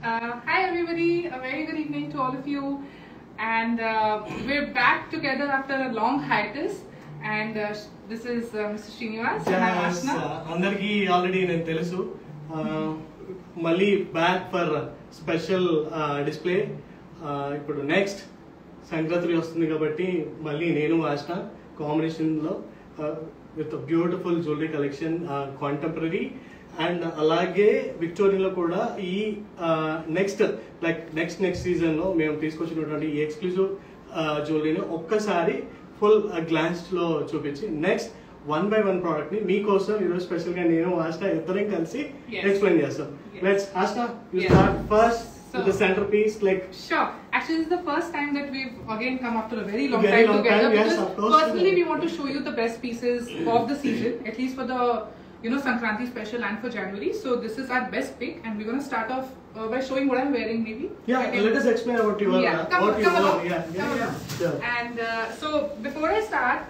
Hi everybody, a very good evening to all of you, and we're back together after a long hiatus, and this is Mr. Srinivas and I'm Ashna. అందరికి already నేను తెలుసు మళ్ళీ back for special display. ఇప్పుడు next Sankranti వస్తుంది కాబట్టి మళ్ళీ నేను ఆష్న కాంబినేషన్లో with beautiful jewellery collection contemporary and అలాగే విక్టోరియాలో కూడా ఈ నెక్స్ట్ సీజన్ లో మేము తీసుకొచ్చినటువంటి ఈ ఎక్స్క్లూజివ్ జ్యువెలరీని ఒక్కసారి ఫుల్ గ్లాన్స్ లో చూపించి నెక్స్ట్ 1 by 1 ప్రోడక్ట్ ని మీకోసం ఈరోజు స్పెషల్ గా నేను ఆష్నా ఇద్దరం కలిసి ఎక్స్ప్లెయిన్ చేస్తాం. Let's Ashna you start first with the centerpiece. Sure, actually this is the first time that we've again come after a very long time together, yes, because of course, personally we want to show you the best pieces of the season, at least for the Sankranti special and for January. So this is our best pick, and we're going to start off by showing what I'm wearing, maybe. Let us explain about your And so before I start,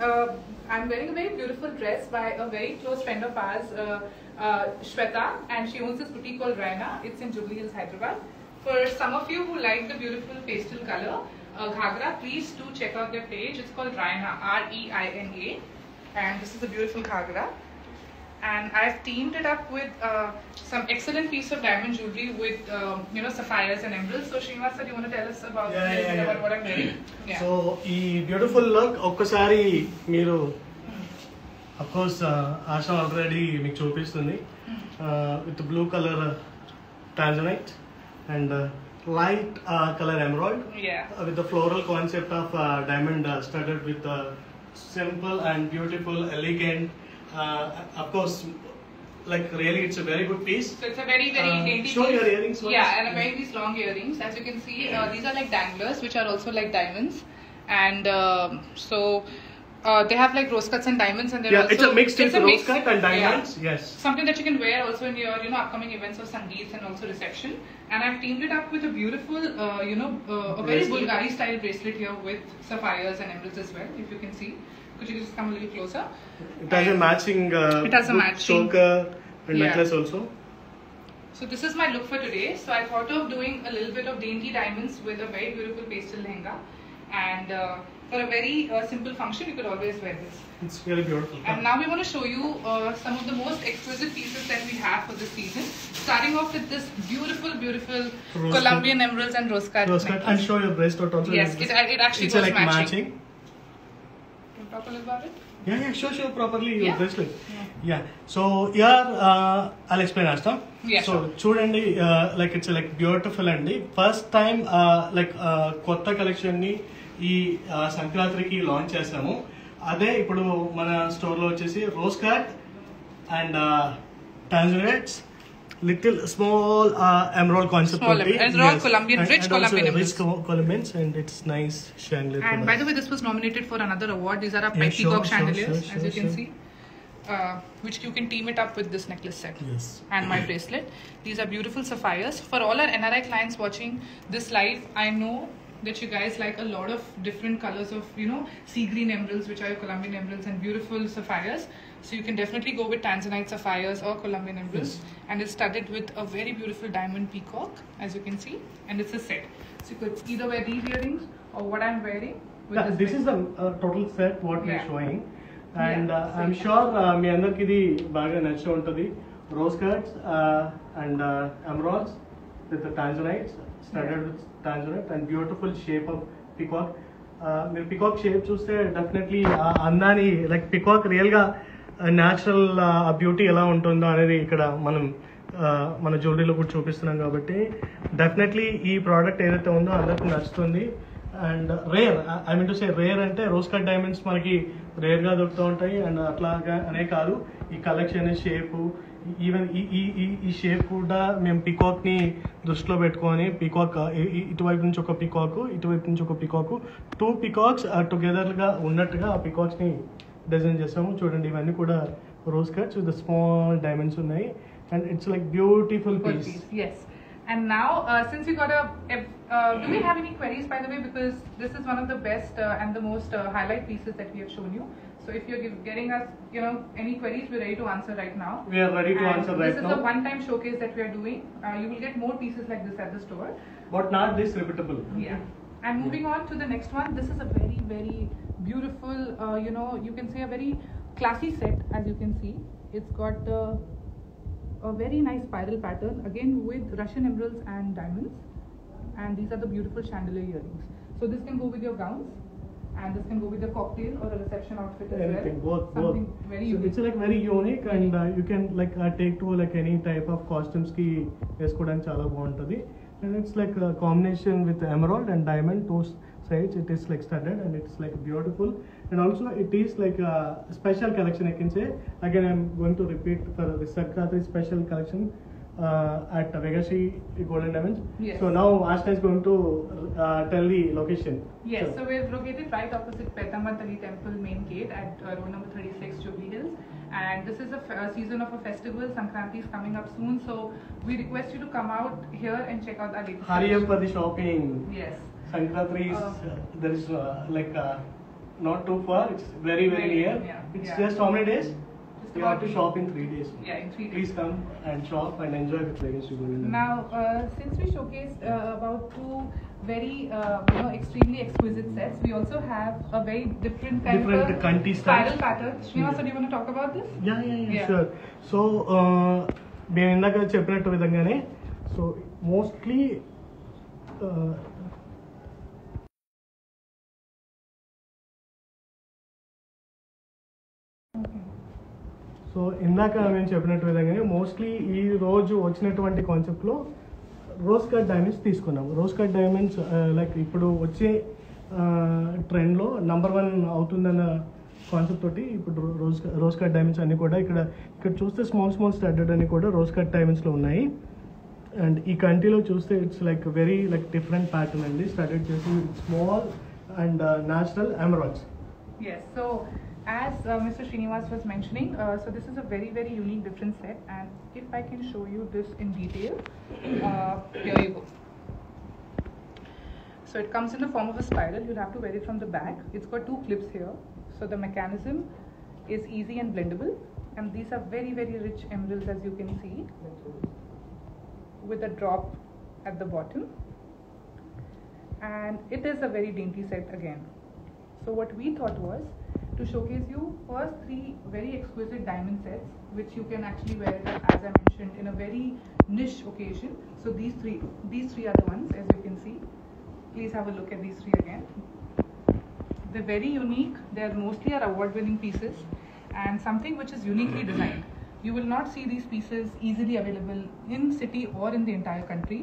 I'm wearing a very beautiful dress by a very close friend of ours, Shweta, and she owns this boutique called Raina. It's in Jubilee Hills, Hyderabad. For some of you who like the beautiful pastel color ghagra, please do check out their page. It's called Raina, R-E-I-N-A, and this is a beautiful ghagra. And I've teamed it up with some excellent piece of diamond jewelry with sapphires and emeralds. So Srinivas, do you want to tell us about about what I'm wearing? Yeah. So ee beautiful look ఒక్కసారి మీరు of course ASHA already మీకు చూపిస్తుంది with blue color tanzanite and light color emerald, with the floral concept of diamond studded with simple and beautiful elegant, of course, like really it's a very good piece. So it's a very dainty show piece. Your earrings once. Yeah, and I'm wearing these long earrings. As you can see, these are like danglers, which are also like diamonds, and so they have like rose cuts and diamonds, and they're also, it's a mixed with rose cut and diamonds. Yes, something that you can wear also in your upcoming events of sangeets and also reception. And I've teamed it up with a beautiful a very Bulgari style bracelet here with sapphires and emeralds as well, if you can see. Could you just come a little closer? It has a matching it has a matching choker and necklace also. So this is my look for today. So I thought of doing a little bit of dainty diamonds with a very beautiful pastel lehenga, and for a very simple function you could always wear this. It's very beautiful. And now we want to show you some of the most exquisite pieces that we have for this season, starting off with this beautiful Colombian emeralds and rose cut. And show your bracelet also. Yes, it actually it's goes like matching. Can you talk a little about it? Yeah, show properly your bracelet. Yeah. So here I'll explain Ashna. Yeah, so చూడండి like it's like beautiful అండి. First time కొత్త collection ని ఈ సంక్రాంతికి launch చేసాము. అదే ఇప్పుడు మన స్టోర్ లో వచ్చేసి rose cut and tanzanites, little small emerald concept. Emerald Colombian, rich Colombian emeralds. Rich Colombians, and it's nice chandelier. And by the way, this was nominated for another award. These are our peacock chandeliers, as you can see. Which you can team it up with this necklace set. Yes. And my bracelet. These are beautiful sapphires. For all our NRI clients watching this live, I know that you guys like a lot of different colors of sea green emeralds, which are your Colombian emeralds, and beautiful sapphires. So you can definitely go with tanzanite sapphires or Colombian emeralds. Yes. And it's studded with a very beautiful diamond peacock, as you can see, and it's a set. So you could either wear these earrings or what I'm wearing. This is the total set what we're showing, and I'm sure మీ అందరికి ఇది బాగా నచ్చి ఉంటుంది. Rose cuts and emeralds with the tanzanites, studded with tanzanite, and beautiful shape of peacock. మీరు peacock shape చూస్తే definitely అందాన్ని like peacock real గా natural beauty ఎలా ఉంటుందో అనేది ఇక్కడ మనం మన జ్యువెలరీలో కూడా చూపిస్తున్నాం కాబట్టి డెఫినెట్లీ ఈ ప్రోడక్ట్ ఏదైతే ఉందో అందరికి నచ్చుతుంది. And rare, I mean to say rare అంటే రోజ్ కట్ డైమండ్స్ మనకి రేర్గా దొరుకుతూ ఉంటాయి, అండ్ అట్లాగా అనే కాదు ఈ కలెక్షన్ షేపు, ఈవెన్ ఈ షేప్ కూడా మేము పికాక్ని దృష్టిలో పెట్టుకొని పికాక్ ఇటువైపు నుంచి ఒక పికాక్, ఇటువైపు నుంచి ఒక పికాక్, 2 పికాక్స్ టుగెదర్గా ఉన్నట్టుగా ఆ పికాక్స్ని డిజైన్ చేసాము. చూడండి ఇవన్నీ కూడా rose cuts with small diamonds ఉన్నాయి, and it's like beautiful piece. Yes. And now since we got do we have any queries, by the way, because this is one of the best and the most highlight pieces that we have shown you. So if you're getting us, any queries, we're ready to answer right now. We are ready to answer right now. This is a one-time showcase that we are doing. You will get more pieces like this at the store. But not this repeatable. Yeah. And moving on to the next one, this is a very, very beautiful, you can say a very classy set, as you can see. It's got a very nice spiral pattern, again with Russian emeralds and diamonds. And these are the beautiful chandelier earrings. So this can go with your gowns, and this can go with a cocktail or a reception outfit as Anything, well. both. Very so unique. it's like very unique, and you can take to any type of costumes ki veskodaniki chala baaguntadi. And it's like a combination with emerald and diamond, two sides. It is like studded and it's like beautiful. And also it is like a special collection, I can say. Again, I'm going to repeat for the Sankranti special collection at Vegasri Golden Diamonds. Yes. So now Ashna is going to tell the location. Yes, so we're located right opposite Petamantali Temple main gate at road number 36, Jubilee Hills. And this is a season of a festival. Sankranti is coming up soon, so we request you to come out here and check out our latest Hurry up collection. for the shopping. Yes. Sankranti is there is not too far. It's very near. Yeah, It's yeah. just how many days? Just You have about to shop in 3 days. Yeah, in 3 days. Please come and shop and enjoy with Vegas Golden Diamonds. Now, since we showcased about two very, extremely exquisite sets, we also have a very different kind of Kanti spiral styles. pattern. Srinivasa, do you want to talk about this? Yeah, sure. So, మేము ఇందాక చెప్పినట్టు విధంగానే so mostly so ఇందాక మేము చెప్పినట్టు విధంగానే mostly ఈ రోజు వచ్చినటువంటి కాన్సెప్ట్లో రోజ్ కట్ డైమండ్స్ తీసుకున్నాము. రోజ్ కట్ డైమండ్స్ ఇప్పుడు వచ్చే ట్రెండ్లో #1 అవుతుందన్న కాన్సెప్ట్ తోటి ఇప్పుడు రోజ్ కట్ డైమండ్స్ అన్ని కూడా ఇక్కడ చూస్తే స్మాల్ స్టాండర్డ్ అని కూడా రోజ్ కట్ డైమండ్స్లో ఉన్నాయి. అండ్ ఈ కంట్రీలో చూస్తే ఇట్స్ వెరీ డిఫరెంట్ ప్యాటర్న్ అండి. స్టార్టెడ్ చేసి small and natural emeralds. Yes, so as Mr. Srinivas was mentioning, so this is a very, very unique different set, and if I can show you this in detail, here you go. So it comes in the form of a spiral. You'll have to wear it from the back. It's got 2 clips here, so the mechanism is easy and blendable, and these are very, very rich emeralds, as you can see, with a drop at the bottom, and it is a very dainty set again. So what we thought was to showcase you first 3 very exquisite diamond sets, which you can actually wear, as I mentioned, in a very niche occasion. So these three are the ones, as you can see. Please have a look at these 3 again. They're very unique. They are mostly our award-winning pieces, and something which is uniquely designed. You will not see these pieces easily available in city or in the entire country.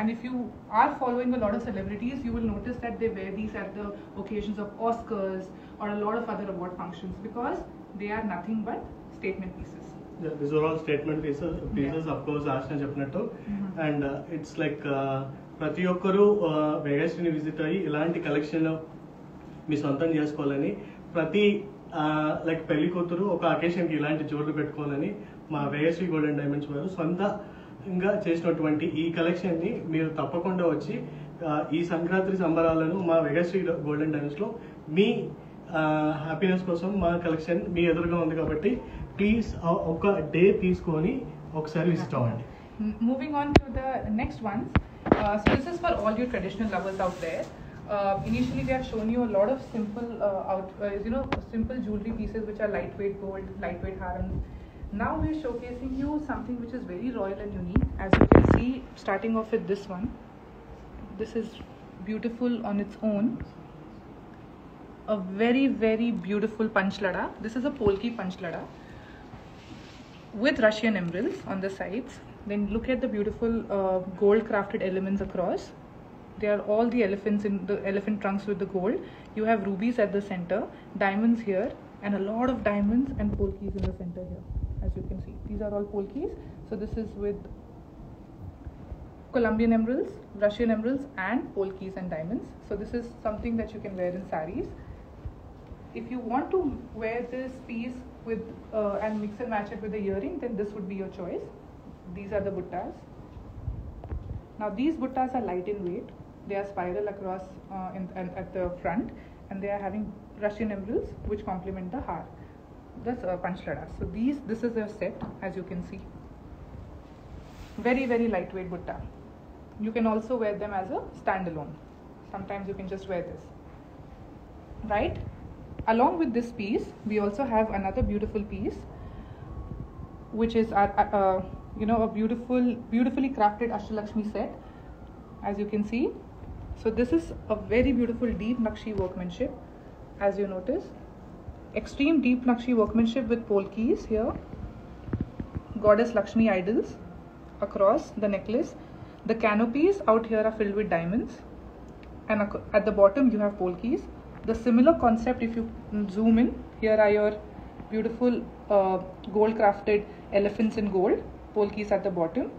And if you are following a lot of celebrities, you will notice that they wear these at the occasions of Oscars or a lot of other award functions, because they are nothing but statement pieces. Yeah, these are all statement pieces. Of course, Ashna చెప్పినట్టు. And it's ప్రతి ఒక్కరూ వెగాస్ట్రీని visit అయ్యి ఇలాంటి collection మీ సొంతం చేసుకోవాలని, ప్రతి పెళ్లి కూతురు ఒక అకేషన్కి ఇలాంటి జ్యువెలరీ పెట్టుకోవాలని మా వెగాస్ట్రీ గోల్డెన్ డైమండ్స్ వారు సొంతంగా చేసినటువంటి ఈ కలెక్షన్ని మీరు తప్పకుండా వచ్చి ఈ సంక్రాంతి సంబరాలను మా వెగాస్ట్రీ గోల్డెన్ డైమండ్స్లో మీ హ్యాపీనెస్ కోసం మా కలెక్షన్ మీ ఎదురుగా ఉంది కాబట్టి ప్లీజ్ ఒక డే తీసుకొని ఒకసారి విజిట్ అవ్వండి. Moving on to the next ones. So this is for all your traditional lovers out there. Initially we have shown you a lot of simple simple jewelry pieces which are lightweight gold, lightweight harams. Now we are showcasing you something which is very royal and unique. As you can see, starting off with this one. This is beautiful on its own. A very, very beautiful panchlada. This is a polki panchlada with Russian emeralds on the sides. Then look at the beautiful gold crafted elements across. They are all the elephants in the elephant trunks with the gold. You have rubies at the center, diamonds here, and a lot of diamonds and polkis in the center here, as you can see. These are all polkis. So this is with Colombian emeralds, Russian emeralds, and polkis and diamonds. So this is something that you can wear in saris. If you want to wear this piece with and mix and match it with the earring, then this would be your choice. These are the buttas. Now these buttas are light in weight. They are spiral across at the front, and they are having Russian emeralds which complement the har. That's Panchlada. So this is a set, as you can see. Very, very lightweight butta. You can also wear them as a standalone. Sometimes you can just wear this. Right? Along with this piece, we also have another beautiful piece, which is a beautifully crafted Ashtalakshmi set, as you can see. So this is a very beautiful deep Nakshi workmanship, as you notice. Extreme deep Nakshi workmanship with polkis here. Goddess Lakshmi idols across the necklace. The canopies out here are filled with diamonds, and at the bottom you have polkis. The similar concept, if you zoom in, here are your beautiful gold crafted elephants in gold, polkis at the bottom,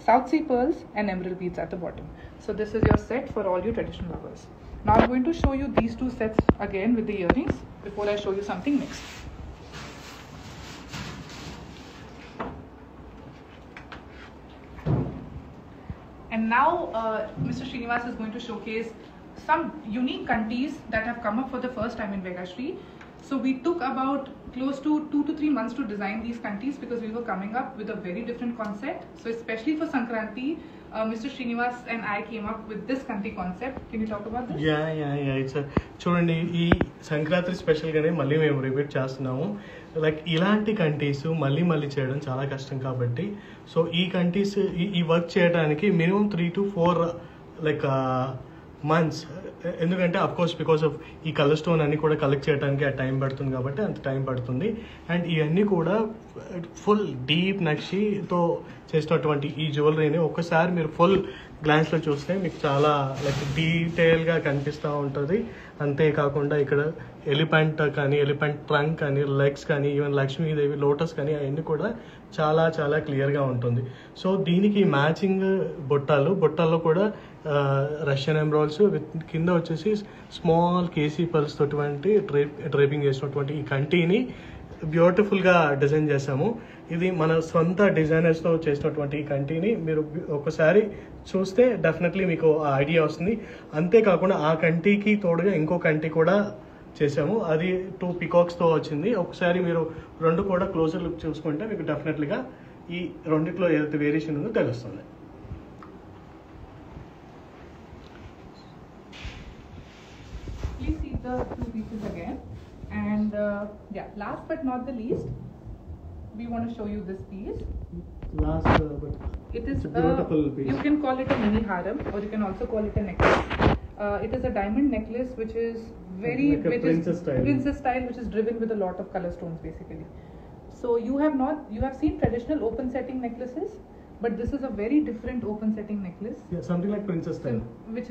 South Sea pearls and emerald beads at the bottom. So this is your set for all your traditional lovers. Now I'm going to show you these two sets again with the earrings before I show you something next. And now Mr. Srinivas is going to showcase some unique kantis that have come up for the first time in Vegashree. So we took about close to 2 to 3 months to design these kantis because we were coming up with a very different concept. So especially for Sankranti, Mr. Srinivas and I came up with this kanti concept. Can you talk about this? Yeah. It's a చూడండి ఈ సంక్రాంతి స్పెషల్గానే మళ్ళీ మేము repeat చేస్తున్నాము. Like ఇలాంటి కంటీస్ మళ్ళీ చేయడం చాలా కష్టం కాబట్టి సో ఈ కంటీస్ ఈ వర్క్ చేయడానికి మినిమం 3 to 4 లైక్ మంత్స్. ఎందుకంటే అఫ్కోర్స్ బికాస్ ఆఫ్ ఈ కలర్ స్టోన్ అన్ని కూడా కలెక్ట్ చేయడానికి ఆ టైం పడుతుంది కాబట్టి అంత టైం పడుతుంది. అండ్ ఇవన్నీ కూడా ఫుల్ డీప్ నక్షితో చేసినటువంటి ఈ జ్యువెలరీని ఒక్కసారి మీరు ఫుల్ గ్లాన్స్లో చూస్తే మీకు చాలా లైక్ డీటెయిల్గా కనిపిస్తూ ఉంటుంది. అంతేకాకుండా ఇక్కడ ఎలిఫెంట్ కానీ ఎలిఫెంట్ ట్రంక్ కానీ లెగ్స్ కానీ ఈవెన్ లక్ష్మీదేవి లోటస్ కానీ అవన్నీ కూడా చాలా క్లియర్గా ఉంటుంది. సో దీనికి మ్యాచింగ్ బొట్టాల్లో కూడా రష్యన్ ఎమరాల్డ్స్ విత్ కింద వచ్చేసి స్మాల్ కేసీ పర్ల్స్ తోటి డ్రైపింగ్ చేసినటువంటి ఈ కంటిని బ్యూటిఫుల్గా డిజైన్ చేసాము. ఇది మన సొంత డిజైనర్స్తో చేసినటువంటి ఈ కంటిని మీరు ఒకసారి చూస్తే డెఫినెట్లీ మీకు ఐడియా వస్తుంది. అంతేకాకుండా ఆ కంటికి తోడుగా ఇంకో కంటి కూడా చేసాము, అది 2 పికాక్స్తో వచ్చింది. ఒకసారి మీరు రెండు కూడా క్లోజర్ లుక్ చూసుకుంటే మీకు డెఫినెట్లీగా ఈ రెండిట్లో ఏదైతే వేరియేషన్ ఉందో తెలుస్తుంది. Please see the two pieces again. And last but not the least, we want to show you this piece. It is a beautiful piece. You can call it a mini haram, or you can also call it a necklace. It is a diamond necklace which is like a princess style, which is driven with a lot of color stones basically. So you have seen traditional open setting necklaces, but this is a very different open setting necklace. Yeah, something like princess style. Which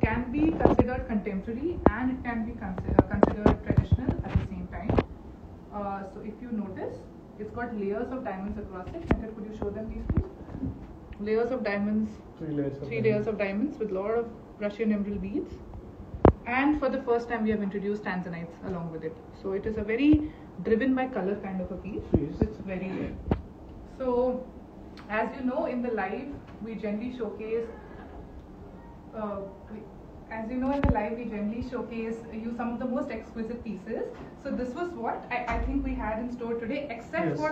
can be considered contemporary and it can be considered traditional at the same time. So if you notice, it's got layers of diamonds across it. Shankar, could you show them these please? Layers of diamonds. 3 layers of diamonds with a lot of Russian emerald beads. And for the first time we have introduced tanzanites along with it. So it is a very driven by color kind of a piece. Yes. It's very rare. So as you know, in the live we generally showcase you some of the most exquisite pieces. So this was what I think we had in store today, except Yes. for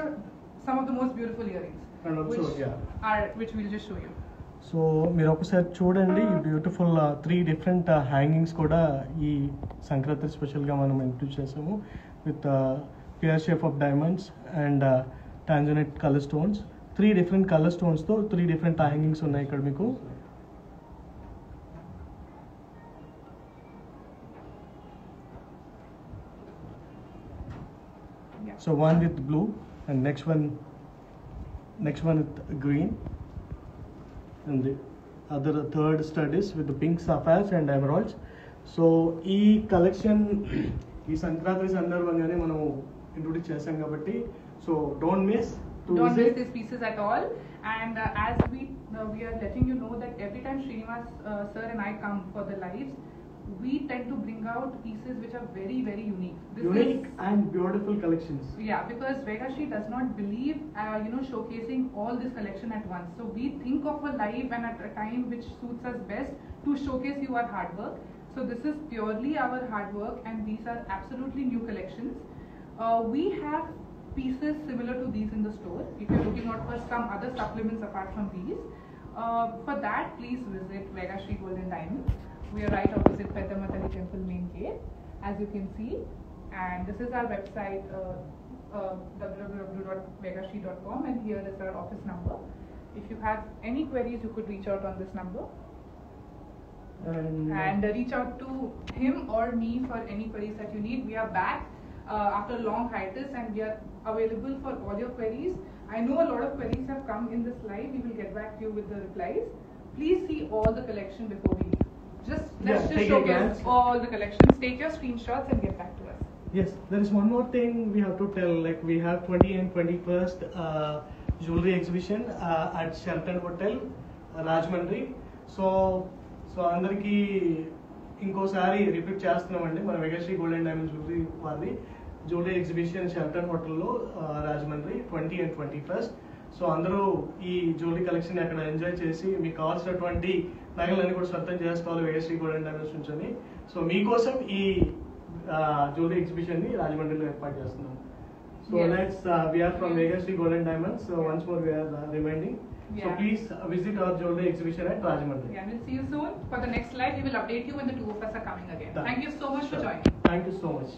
some of the most beautiful earrings, And also, which we'll just show you. So మీరు ఒకసారి చూడండి, ఈ beautiful 3 different hangings కూడా ఈ సంక్రాంతి స్పెషల్గా మనం introduce చేసాము with pear shape of diamonds and tanzanite colour stones. 3 different colour స్టోన్స్తో 3 డిఫరెంట్ హ్యాంగింగ్స్ ఉన్నాయి ఇక్కడ మీకు. So one with blue and next one with green, and the third stud is with the pink sapphires and emeralds. So ఈ collection ఈ సంక్రాంతి సందర్భంగానే మనం introduce చేసాం కాబట్టి so don't miss these pieces at all. And as we are letting you know that every time Srinivas sir and I come for the lives, we tend to bring out pieces which are very, very unique. Unique and beautiful collections. Yeah, because Vegashree does not believe, showcasing all this collection at once. So we think of a live and at a time which suits us best to showcase you our hard work. So this is purely our hard work, and these are absolutely new collections. We have pieces similar to these in the store. If you're looking out for some other supplements apart from these, for that please visit Vega Sri Gold and Diamonds. We are right opposite Pedamatali Temple main gate, as you can see. And this is our website, www.vegasri.com, and here is our office number. If you have any queries, you could reach out on this number. And reach out to him or me for any queries that you need. We are back after a long hiatus, and we are available for all your queries. I know a lot of queries have come in this live. We will get back to you with the replies. Please see all the collection before we leave. Let's just showcase all the collections. Take your screenshots and get back to us. Yes, there is one more thing we have to tell. Like, we have 20 and 21st jewelry exhibition at Sheraton Hotel, Rajahmundry. So అందరికి ఇంకోసారి repeat చేస్తున్నామండి, మన Vegashree gold and diamond jewellery exhibition Shelton హోటల్లో Rajahmundry 20 and 21st. So అందరూ ఈ jewellery collection అక్కడ enjoy చేసి మీకు కావాల్సినటువంటి నగలన్నీ కూడా సొంతం చేసుకోవాలి వెగశ్రీ గోల్డ్ అండ్ డైమండ్స్ నుంచి. సో మీకోసం ఈ జ్యువెలరీ ఎగ్జిబిషన్ ని రాజమండ్రిలో ఏర్పాటు చేస్తున్నాం. So we are from Vega Sri Gold and Diamonds. So once more we are reminding. So please visit our jewelry exhibition at Rajahmundry. Yeah, we'll see you soon. For the next live, we will update you when the two of us are coming again. Thank you so much for joining. Thank you so much.